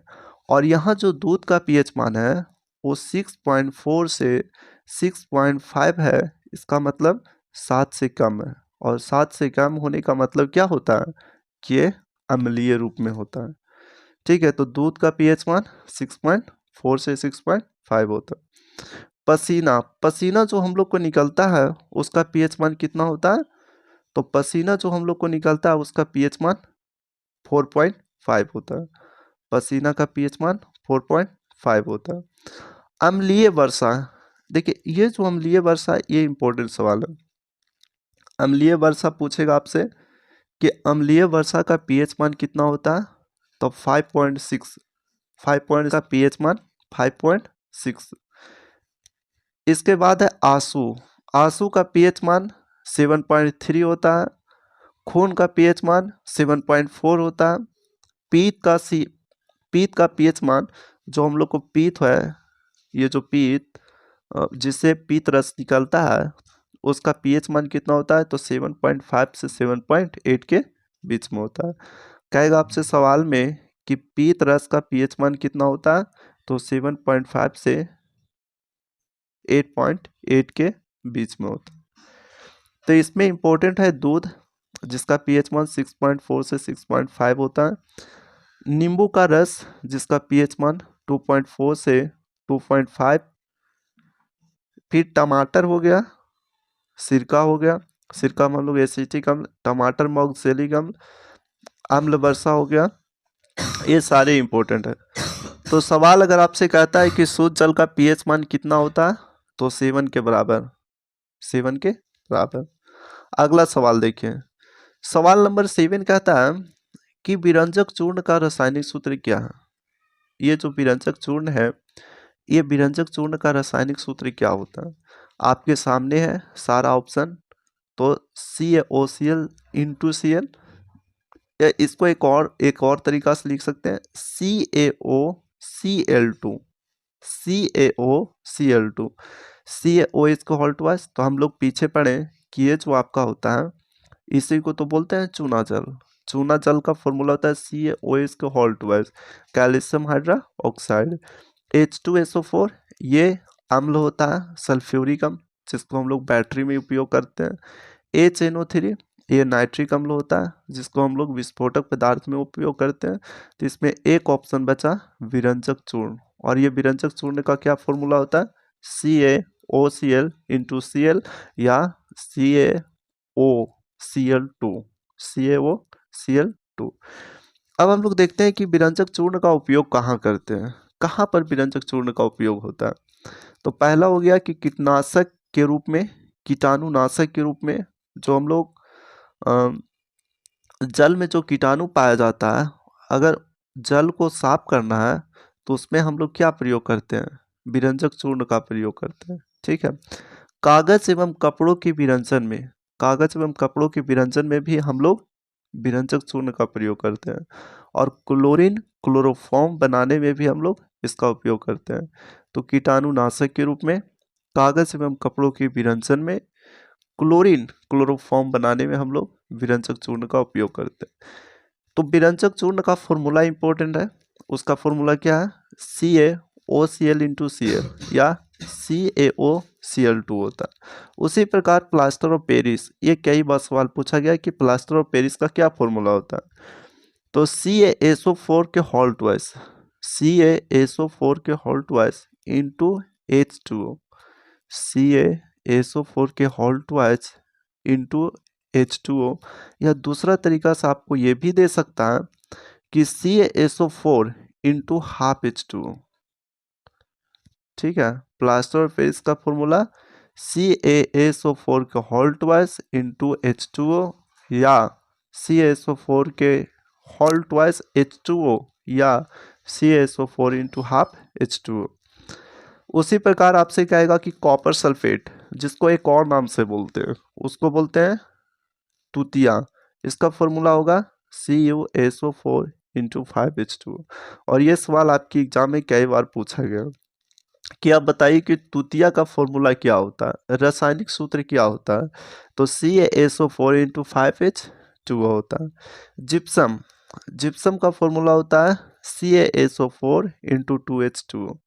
और यहाँ जो दूध का पीएच मान है वो 6.4 से 6.5 है। इसका मतलब 7 से कम है। और 7 से कम होने का मतलब क्या होता है कि ये अम्लीय रूप में होता है, ठीक है। तो दूध का पीएच मान 6.4 से 6.5 होता है। पसीना पसीना जो हम लोग को निकलता है उसका पीएच मान कितना होता है? तो पसीना जो हम लोग को निकलता है उसका पीएच मान 4.5 होता है। पसीना का पीएच मान 4.5 होता है। अम्लीय वर्षा, देखिए ये जो अम्लीय वर्षा है ये इंपॉर्टेंट सवाल है। अम्लीय वर्षा पूछेगा आपसे कि अम्लीय वर्षा का पीएच मान कितना होता है? तो 5.6, 5 का पीएच मान 5.6। इसके बाद है आंसू। आंसू का पीएच मान 7.3 होता है। खून का पीएच मान 7.4 होता है। पीत का पीएच मान जो हम लोग को पीत है, ये जो पीत जिससे पीत रस निकलता है उसका पीएच मान कितना होता है? तो 7.5 से 7.8 के बीच में होता है। कहेगा आपसे सवाल में कि पीत रस का पीएच मान कितना होता है? तो 7.5 से 8.8 के बीच में होता है। तो इसमें इंपॉर्टेंट है दूध जिसका पीएच मान 6.4 से 6.5 होता है। नींबू का रस जिसका पीएच मान 2.4 से 2.5। फिर टमाटर हो गया, सिरका हो गया, सिरका मान लो एसिटिक अम्ल, टमाटर में ऑक्सैलिक अम्ल, अम्ल वर्षा हो गया, ये सारे इंपॉर्टेंट है। तो सवाल अगर आपसे कहता है कि शुद्ध जल का पीएच मान कितना होता है तो 7 के बराबर, 7 के बराबर। अगला सवाल देखिए, सवाल नंबर 7 कहता है कि विरंजक चूर्ण का रासायनिक सूत्र क्या है? ये जो विरंजक चूर्ण है ये विरंजक चूर्ण का रासायनिक सूत्र क्या होता है? आपके सामने है सारा ऑप्शन। तो CaOCl इंटू Cl, या इसको एक और तरीका से लिख सकते हैं CaOCl2, CaOCl2, CaO इसको होल ट्वाइस। तो हम लोग पीछे पढ़े कि ये जो आपका होता है इसी को तो बोलते हैं चूना जल। चूना जल का फॉर्मूला होता है CaO इसको whole twice, calcium hydroxide. H2SO4 ये अम्ल होता है सल्फ्यूरिक अम्ल जिसको हम लोग बैटरी में उपयोग करते हैं। HNO3 ये नाइट्रिक अम्ल होता है जिसको हम लोग विस्फोटक पदार्थ में उपयोग करते हैं। तो इसमें एक ऑप्शन बचा विरंजक चूर्ण, और ये विरंजक चूर्ण का क्या फॉर्मूला होता है? CaOCl इंटू Cl या CaOCl2, CaOCl2। अब हम लोग देखते हैं कि विरंजक चूर्ण का उपयोग कहाँ करते हैं, कहाँ पर विरंजक चूर्ण का उपयोग होता है। तो पहला हो गया कि कीटनाशक के रूप में, कीटाणुनाशक के रूप में, जो हम लोग जल में जो कीटाणु पाया जाता है अगर जल को साफ करना है तो उसमें हम लोग क्या प्रयोग करते हैं? विरंजक चूर्ण का प्रयोग करते हैं, ठीक है। कागज एवं कपड़ों के विरंजन में, कागज एवं कपड़ों के विरंजन में भी हम लोग विरंजक चूर्ण का प्रयोग करते हैं। और क्लोरीन क्लोरोफॉर्म बनाने में भी हम लोग इसका उपयोग करते हैं। तो कीटाणुनाशक के रूप में, कागज एवं कपड़ों के विरंजन में, क्लोरीन क्लोरोफॉर्म बनाने में हम लोग विरंजक चूर्ण का उपयोग करते हैं। तो विरंजक चूर्ण का फॉर्मूला इंपॉर्टेंट है, उसका फॉर्मूला क्या है? CaOCl इंटू Cl या CaOCl2 होता है। उसी प्रकार प्लास्टर ऑफ पेरिस, ये कई बार सवाल पूछा गया कि प्लास्टर ऑफ पेरिस का क्या फॉर्मूला होता है? तो CaSO4 के होल ट्वाइस, CaSO4 के whole twice into H2O, CaSO4 के होल ट्वाइस इंटू H2O। या दूसरा तरीका से आपको ये भी दे सकता है कि CaSO4 इंटू हाफ H2O। ठीक है, प्लास्टर ऑफ पेरिस का फॉर्मूला CaSO4 के होल ट्वाइस इंटू H2O या CaSO4 के होल ट्वाइस H2O या CaSO4 इंटू हाफ H2O। उसी प्रकार आपसे कहेगा कि कॉपर सल्फेट, जिसको एक और नाम से बोलते हैं, उसको बोलते हैं तुतिया। इसका फॉर्मूला होगा CuSO4 इंटू 5H2O। और ये सवाल आपकी एग्जाम में कई बार पूछा गया कि आप बताइए कि तुतिया का फॉर्मूला क्या होता है, रासायनिक सूत्र क्या होता है। तो CaSO4 इंटू 5H2O होता है। जिप्सम, जिप्सम का फॉर्मूला होता है CaSO4 into 2H2O।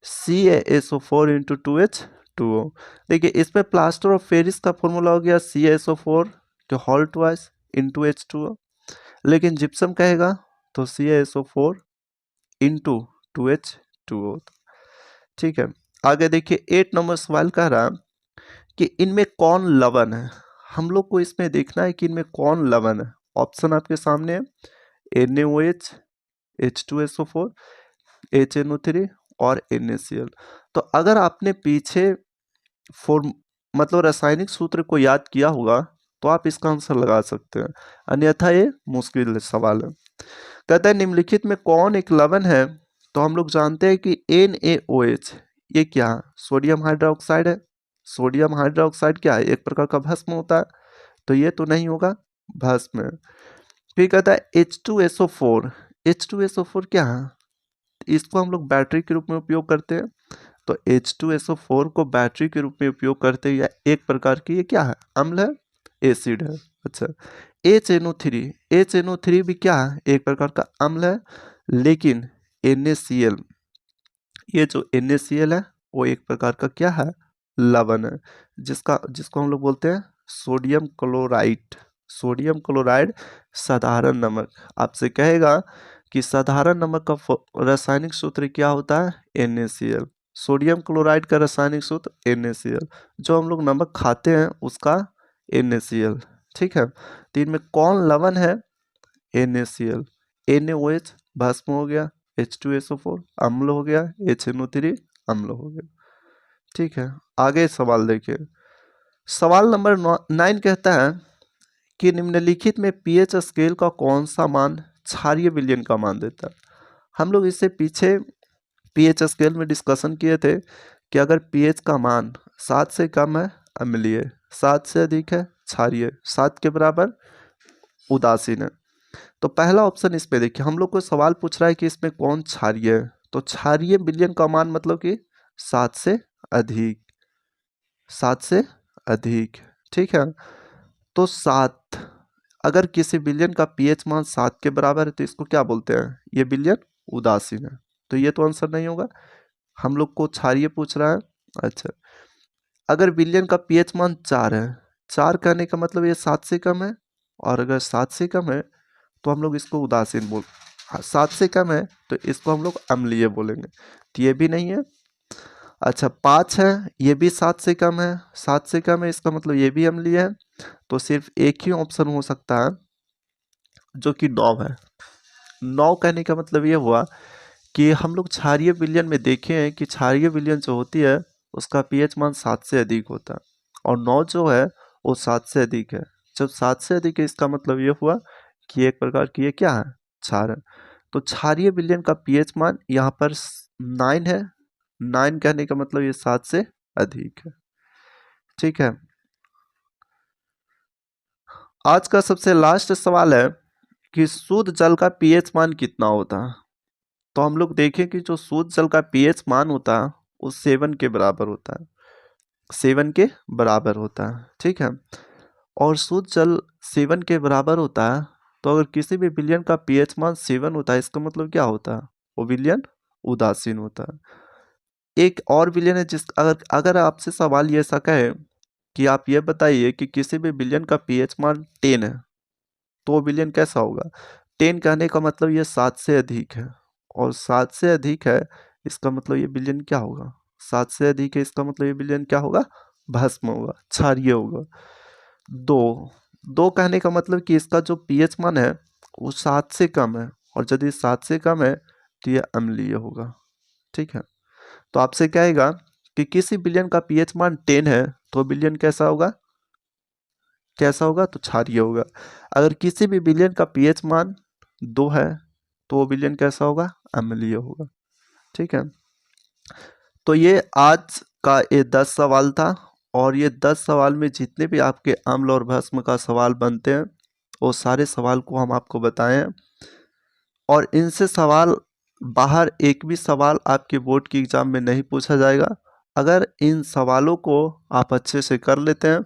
CaSO4 into 2H2O। देखिए इसमें प्लास्टर ऑफ पेरिस का फॉर्मूला हो गया CaSO4 के होल ट्वाइस इंटू H2O, लेकिन जिप्सम कहेगा तो CaSO4 इंटू 2H2O। ठीक है, आगे देखिए 8 नंबर सवाल कह रहा कि इनमें कौन लवण है। हम लोग को इसमें देखना है कि इनमें कौन लवण है। ऑप्शन आपके सामने है NaOH, H2SO4, HNO3 और NaCl। तो अगर आपने पीछे मतलब रासायनिक सूत्र को याद किया होगा तो आप इसका आंसर लगा सकते हैं, अन्यथा ये मुश्किल सवाल है। कहता है निम्नलिखित में कौन एक लवण है। तो हम लोग जानते हैं कि NaOH ये क्या है, सोडियम हाइड्रोक्साइड है। सोडियम हाइड्रोक्साइड क्या है, एक प्रकार का भस्म होता है, तो ये तो नहीं होगा, भस्म है। फिर कहता है H2SO4, H2SO4 क्या है, इसको हम लोग बैटरी के रूप में उपयोग करते हैं। तो H2SO4 को बैटरी के रूप में उपयोग करते हैं, या एक प्रकार की ये क्या है, अम्ल है, एसिड है। अच्छा, HNO3, HNO3 भी क्या है, एक प्रकार का अम्ल है, लेकिन NaCl, ये जो NaCl है वो एक प्रकार का क्या है, लवण है, जिसको हम लोग बोलते हैं सोडियम क्लोराइड। सोडियम क्लोराइड साधारण नमक। आपसे कहेगा कि साधारण नमक का रासायनिक सूत्र क्या होता है, NaCl। सोडियम क्लोराइड का रासायनिक सूत्र NaCl, जो हम लोग नमक खाते हैं उसका NaCl। ठीक है, तो इनमें कौन लवण है, NaCl। NaOH भस्म हो गया, H2SO4 अम्ल हो गया, HNO3 अम्ल हो गया। ठीक है, आगे सवाल देखिए। सवाल नंबर 9 कहता है कि निम्नलिखित में पीएच स्केल का कौन सा मान क्षारीय विलयन का मान देता है। हम लोग इससे पीछे पीएच स्केल में डिस्कशन किए थे कि अगर पीएच का मान 7 से कम है अम्लीय, 7 से अधिक है क्षारीय, 7 के बराबर उदासीन है। तो पहला ऑप्शन इस पे देखिए, हम लोग को सवाल पूछ रहा है कि इसमें कौन क्षारीय है। तो क्षारीय विलयन का मान मतलब कि 7 से अधिक, 7 से अधिक। ठीक है, तो 7, अगर किसी विलयन का पीएच मान 7 के बराबर है तो इसको क्या बोलते हैं, ये विलयन उदासीन है। तो ये तो आंसर नहीं होगा, हम लोग को क्षारीय पूछ रहा है। अच्छा, अगर विलयन का पीएच मान 4 है, 4 कहने का मतलब ये 7 से कम है, और अगर 7 से कम है तो हम लोग इसको उदासीन 7 से कम है तो इसको हम लोग अम्लीय बोलेंगे, तो ये भी नहीं है। अच्छा, 5 है, ये भी 7 से कम है, 7 से कम है इसका मतलब ये भी अम्लीय है। तो सिर्फ एक ही ऑप्शन हो सकता है जो कि 9 है। 9 कहने का मतलब ये हुआ कि हम लोग क्षारीय विलयन में देखे हैं कि क्षारीय विलयन जो होती है उसका पीएच मान 7 से अधिक होता है, और 9 जो है वो 7 से अधिक है। जब 7 से अधिक है इसका मतलब ये हुआ कि एक प्रकार की ये क्या है, क्षार है। तो क्षारीय विलयन का पीएच मान यहाँ पर 9 है, 9 कहने का मतलब ये 7 से अधिक है। ठीक है, आज का सबसे लास्ट सवाल है कि शुद्ध जल का पीएच मान कितना होता है। तो हम लोग देखें कि जो शुद्ध जल का पीएच मान होता है वो 7 के बराबर होता है, 7 के बराबर होता है। ठीक है, और शुद्ध जल 7 के बराबर होता है, तो अगर किसी भी विलयन का पीएच मान 7 होता है इसका मतलब क्या होता है, वो विलयन उदासीन होता है। एक और विलयन है जिस अगर आपसे सवाल ये ऐसा कहे कि आप ये बताइए कि किसी भी विलयन का पीएच मान 10 है तो वो विलयन कैसा होगा। 10 कहने का मतलब ये 7 से अधिक है, और 7 से अधिक है इसका मतलब ये विलयन क्या होगा, 7 से अधिक है इसका मतलब ये विलयन क्या होगा, भस्म होगा, क्षारीय होगा। 2 कहने का मतलब कि इसका जो पीएच मान है वो 7 से कम है, और यदि 7 से कम है तो ये अम्लीय होगा। ठीक है, तो आपसे क्या आएगा कि किसी विलयन का पीएच मान 10 है तो विलयन कैसा होगा, कैसा होगा, तो क्षारीय होगा। अगर किसी भी विलयन का पीएच मान 2 है तो वो विलयन कैसा होगा, अम्लीय होगा। ठीक है, तो ये आज का ये 10 सवाल था, और ये 10 सवाल में जितने भी आपके अम्ल और भस्म का सवाल बनते हैं वो सारे सवाल को हम आपको बताए हैं, और इनसे सवाल बाहर एक भी सवाल आपके बोर्ड की एग्जाम में नहीं पूछा जाएगा। अगर इन सवालों को आप अच्छे से कर लेते हैं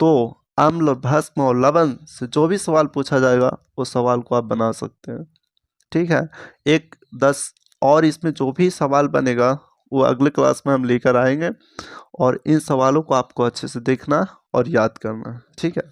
तो अम्ल, भस्म और लवण से जो भी सवाल पूछा जाएगा वो सवाल को आप बना सकते हैं। ठीक है, एक 10 और इसमें जो भी सवाल बनेगा वो अगले क्लास में हम लेकर आएंगे, और इन सवालों को आपको अच्छे से देखना और याद करना। ठीक है।